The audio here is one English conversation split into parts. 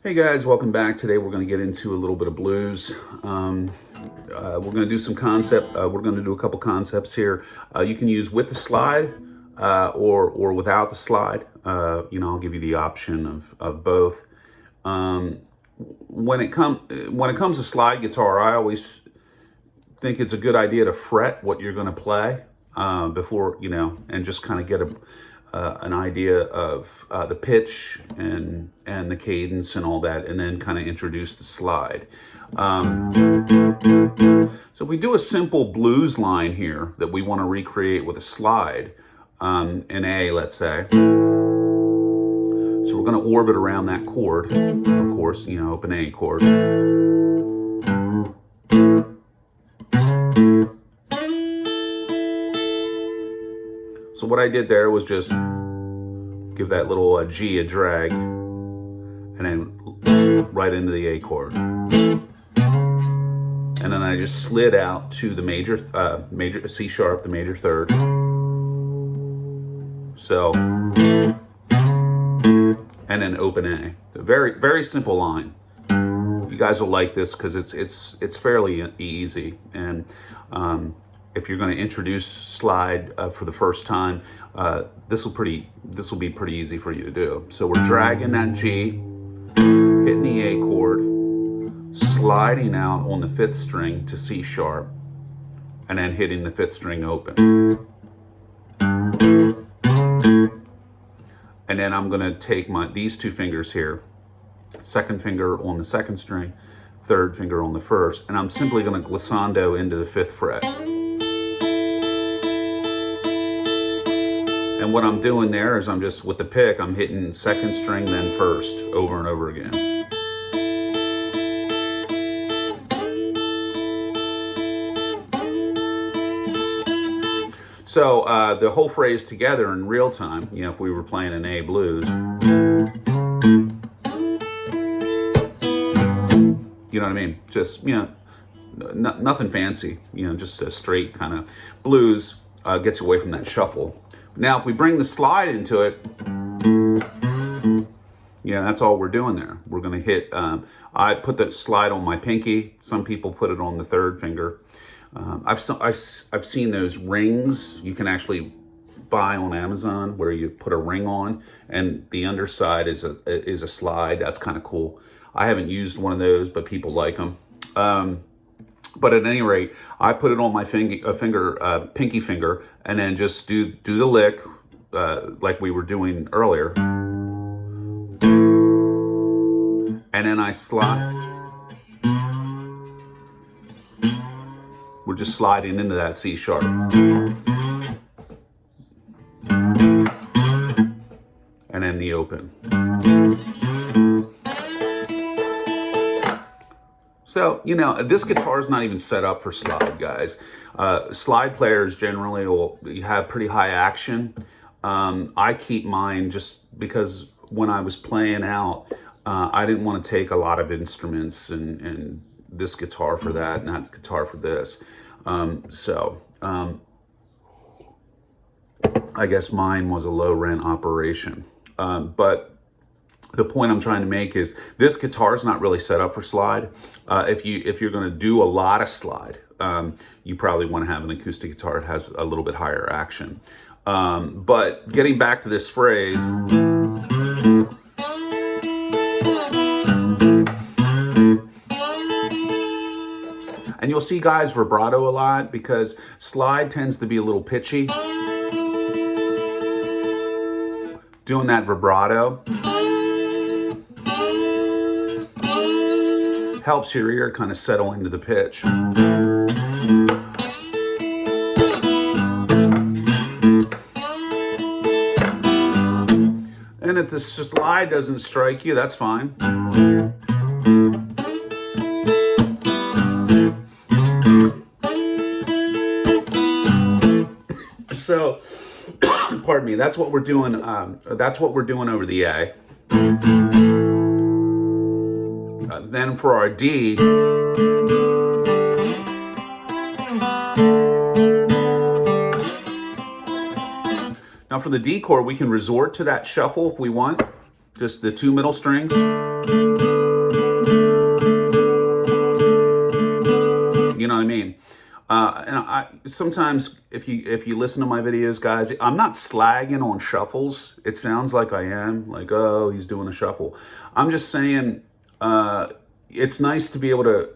Hey guys, welcome back. Today we're going to get into a little bit of blues. We're going to do some we're going to do a couple concepts here. You can use with the slide or without the slide. I'll give you the option of both. When it comes to slide guitar, I always think it's a good idea to fret what you're going to play before, and just kind of get an idea of the pitch and the cadence and all that, and then kind of introduce the slide. So if we do a simple blues line here that we want to recreate with a slide in A, let's say. So we're going to orbit around that chord, of course, open A chord. So what I did there was just give that little G a drag, and then right into the A chord. And then I just slid out to the major C sharp, the major third. So, and then open A. A very, very simple line. You guys will like this because it's fairly easy. And if you're going to introduce slide for the first time, this will be pretty easy for you to do. So we're dragging that G, hitting the A chord, sliding out on the 5th string to C sharp, and then hitting the 5th string open. And then I'm going to take these two fingers here, 2nd finger on the 2nd string, 3rd finger on the 1st, and I'm simply going to glissando into the 5th fret. And what I'm doing there is I'm just, with the pick, I'm hitting 2nd string, then 1st, over and over again. So the whole phrase together in real time, if we were playing an A blues, you know what I mean? Just, nothing fancy, just a straight kind of blues, gets away from that shuffle. Now, if we bring the slide into it, that's all we're doing there. We're going to hit, I put the slide on my pinky. Some people put it on the 3rd finger. I've seen those rings you can actually buy on Amazon where you put a ring on and the underside is a slide. That's kind of cool. I haven't used one of those, but people like them. But at any rate, I put it on my pinky finger, and then just do the lick like we were doing earlier. And then I slide. We're just sliding into that C sharp. And then the open. So, this guitar is not even set up for slide, guys. Slide players generally will have pretty high action. I keep mine just because when I was playing out, I didn't want to take a lot of instruments and this guitar for that and that guitar for this. I guess mine was a low rent operation. But the point I'm trying to make is this guitar is not really set up for slide. If you're going to do a lot of slide, you probably want to have an acoustic guitar that has a little bit higher action. But getting back to this phrase, and you'll see guys vibrato a lot because slide tends to be a little pitchy. Doing that vibrato helps your ear kind of settle into the pitch. And if the slide doesn't strike you, that's fine. So, pardon me, that's what we're doing. That's what we're doing over the A. Then for our D, now for the D chord, we can resort to that shuffle if we want, just the 2 middle strings. And I sometimes, if you listen to my videos, guys, I'm not slagging on shuffles. It sounds like I am, like, oh, he's doing a shuffle. I'm just saying, it's nice to be able to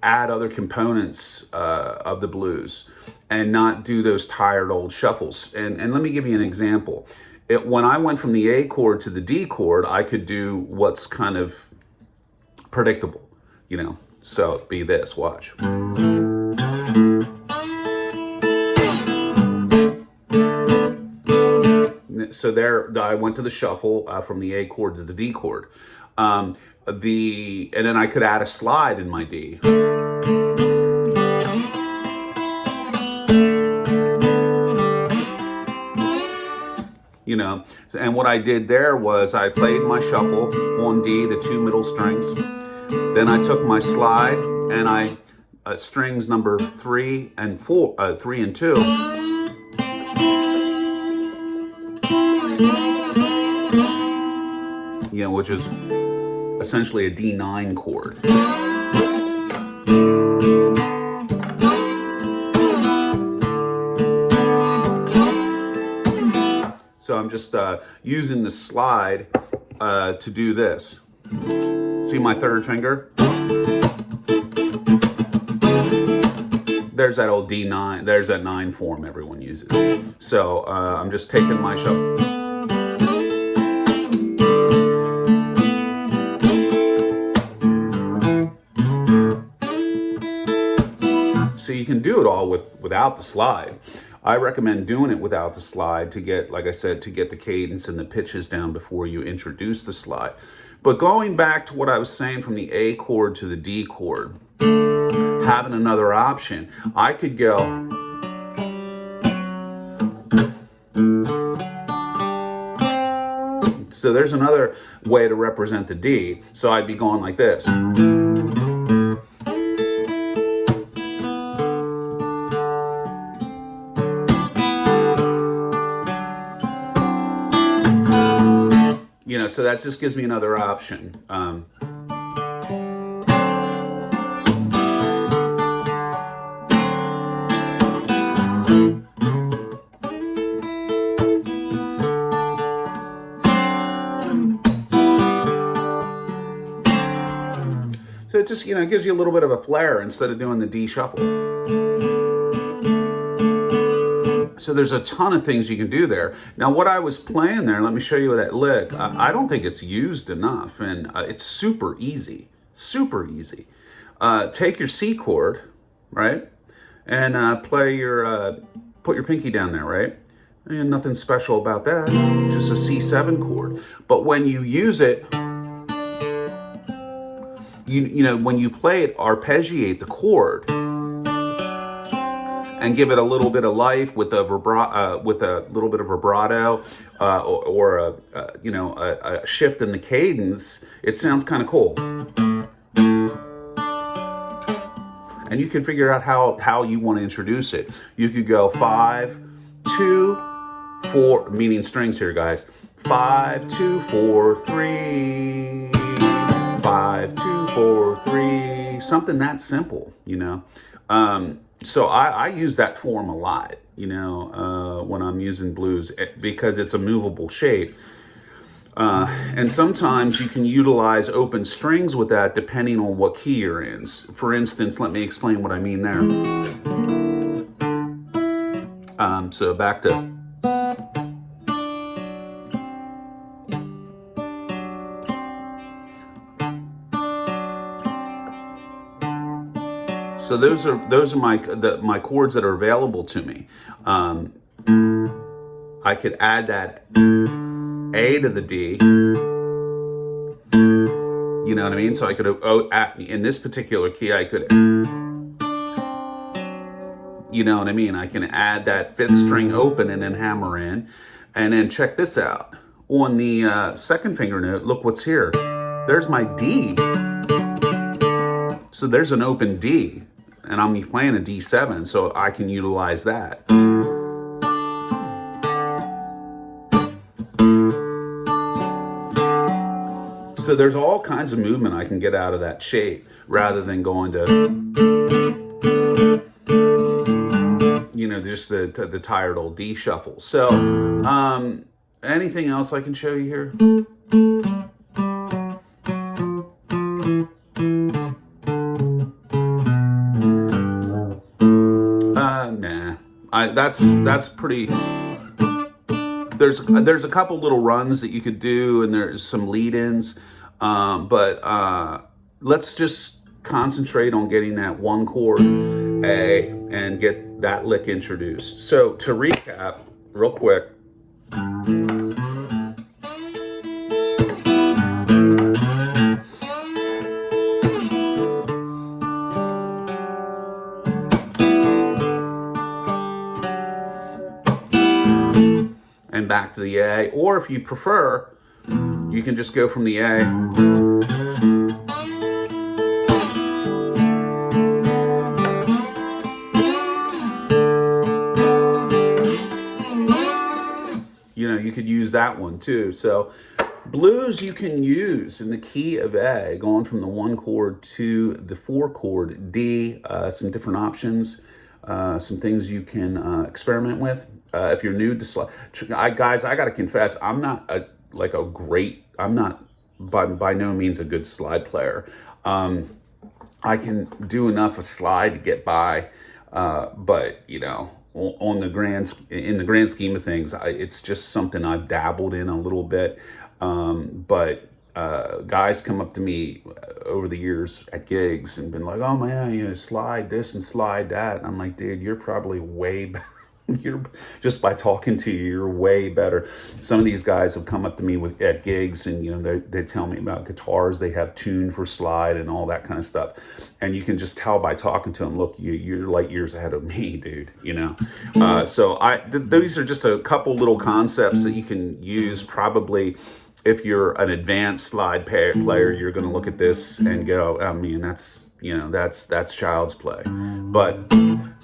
add other components of the blues and not do those tired old shuffles. And let me give you an example. When I went from the A chord to the D chord, I could do what's kind of predictable, you know. So it'd be this, watch. So there, I went to the shuffle from the A chord to the D chord. And then I could add a slide in my D. You know, and what I did there was I played my shuffle on D, the 2 middle strings. Then I took my slide and I strings number 3 and 4, 3 and 2. You know, which is essentially a D9 chord. So I'm just using the slide to do this. See my third finger? There's that old D9, there's that 9 form everyone uses. So I'm just taking my shuffle. So you can do it all without the slide. I recommend doing it without the slide to get, like I said, to get the cadence and the pitches down before you introduce the slide. But going back to what I was saying from the A chord to the D chord, having another option, I could go so there's another way to represent the D. So I'd be going like this. You know, so that just gives me another option. So it just, you know, gives you a little bit of a flair instead of doing the D shuffle. So there's a ton of things you can do there. Now what I was playing there, let me show you that lick. I don't think it's used enough, and it's super easy, super easy. Take your C chord, right? And play your, put your pinky down there, right? And nothing special about that, just a C7 chord. But when you use it, you know, when you play it, arpeggiate the chord and give it a little bit of life with a little bit of vibrato, or a shift in the cadence. It sounds kind of cool, and you can figure out how you want to introduce it. You could go 5, 2, 4, meaning strings here, guys. 5, 2, 4, 3. 5, 2, 4, 3. Something that simple, you know. So I use that form a lot, you know, when I'm using blues, because it's a movable shape. And sometimes you can utilize open strings with that depending on what key you're in. For instance, let me explain what I mean there. So back to... So those are my chords that are available to me. I could add that A to the D. You know what I mean? So I could, in this particular key, I could, you know what I mean? I can add that 5th string open and then hammer in. And then check this out. On the second finger note, look what's here. There's my D. So there's an open D. And I'm playing a D7, so I can utilize that. So there's all kinds of movement I can get out of that shape rather than going to... know, just the tired old D shuffle. So, anything else I can show you here? Nah. That's pretty. There's a couple little runs that you could do, and there's some lead-ins, but let's just concentrate on getting that one chord A and get that lick introduced. So to recap real quick, and back to the A, or if you prefer, you can just go from the A you could use that one too. So blues you can use in the key of A, going from the 1 chord to the 4 chord D, some different options, some things you can experiment with. If you're new to slide, guys, I got to confess, I'm not I'm not by no means a good slide player. I can do enough of slide to get by, but you know, in the grand scheme of things, it's just something I've dabbled in a little bit. But guys come up to me over the years at gigs and been like, "Oh man, you know, slide this and slide that." And I'm like, "Dude, you're probably way better." You're just by talking to you, you're way better. Some of these guys have come up to me at gigs, and you know they tell me about guitars they have tuned for slide and all that kind of stuff, and you can just tell by talking to them, look, you're light years ahead of me, dude. You know, so these are just a couple little concepts that you can use. Probably if you're an advanced slide player, you're going to look at this and go, I mean, that's child's play. But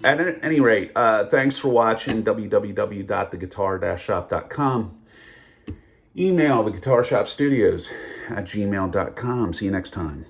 at any rate, thanks for watching. www.theguitar-shop.com. Email theguitarshopstudios@gmail.com. See you next time.